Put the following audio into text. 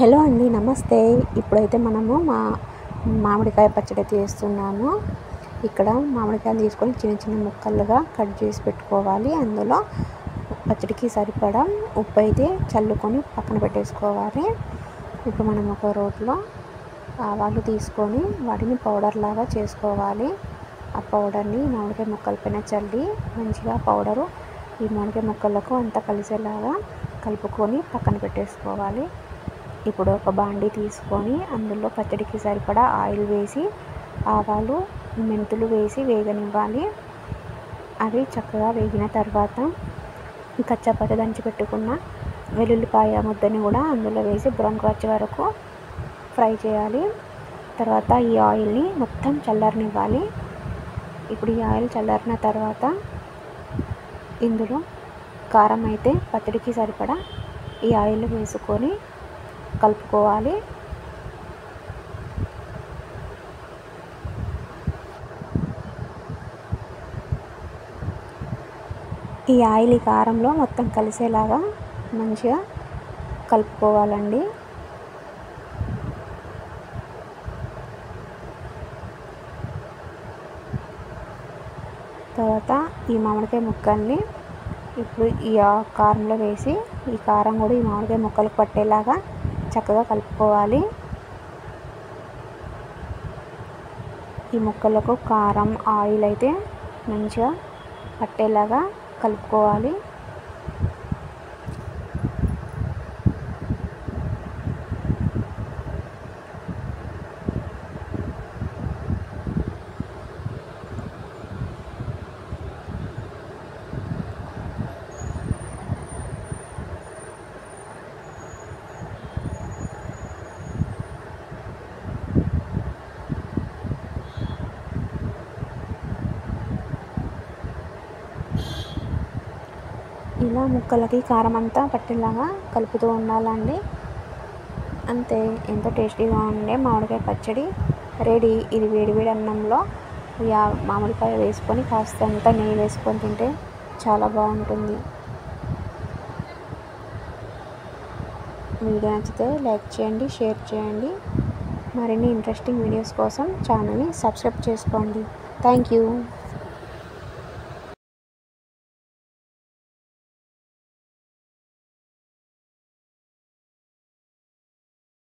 Hello అండి, నమస్తే. ఇప్పుడైతే మనము మామిడికాయ పచ్చడి చేస్తున్నాము. ఇక్కడ మామిడికాయలు తీసుకొని చిన్న చిన్న ముక్కలుగా కట్ చేసి పెట్టుకోవాలి. అందులో పచ్చడికి సరిపడా ఉప్పు అయితే చల్లుకొని పక్కన పెట్టేసుకోవాలి. ఇప్పుడు మనం ఒక రోట్లో ఆవాలు తీసుకొని వాటిని పౌడర్ లాగా చేసుకోవాలి. ఆ పౌడర్ని మామిడికాయ ముక్కల పైన చల్లి మంచిగా పౌడరు ఈ మామిడికాయ ముక్కలకు అంతా కలిసేలాగా కలుపుకొని పక్కన పెట్టేసుకోవాలి. ఇప్పుడు ఒక బాండీ తీసుకొని అందులో పచ్చడికి సరిపడా ఆయిల్ వేసి ఆవాలు మెంతులు వేసి వేగనివ్వాలి. అవి చక్కగా వేగిన తర్వాత కచ్చపచ్చ దంచి పెట్టుకున్న వెల్లుల్లిపాయ ముద్దని కూడా అందులో వేసి బ్రౌన్ వచ్చే వరకు ఫ్రై చేయాలి. తర్వాత ఈ ఆయిల్ని మొత్తం చల్లారనివ్వాలి. ఇప్పుడు ఈ ఆయిల్ చల్లారిన తర్వాత ఇందులో కారం అయితే పచ్చడికి సరిపడా ఈ ఆయిల్ వేసుకొని కలుపుకోవాలి. ఈ ఆయిల్ ఈ కారంలో మొత్తం కలిసేలాగా మంచిగా కలుపుకోవాలండి. తర్వాత ఈ మామిడికాయ ముక్కల్ని ఇప్పుడు ఈ కారంలో వేసి ఈ కారం కూడా ఈ మామిడికాయ ముక్కలకు పట్టేలాగా చక్కగా కలుపుకోవాలి. ఈ ముక్కలకు కారం ఆయిల్ అయితే మంచిగా పట్టేలాగా కలుపుకోవాలి. ఇలా ముక్కలకి కారం అంతా పట్టేలాగా కలుపుతూ ఉండాలండి. అంతే, ఎంతో టేస్టీగా ఉండే మామిడికాయ పచ్చడి రెడీ. ఇది వేడివేడి అన్నంలో మామిడికాయ వేసుకొని కాస్తంత నెయ్యి వేసుకొని తింటే చాలా బాగుంటుంది. వీడియో నచ్చితే లైక్ చేయండి, షేర్ చేయండి. మరిన్ని ఇంట్రెస్టింగ్ వీడియోస్ కోసం ఛానల్ని సబ్స్క్రైబ్ చేసుకోండి. Thank you.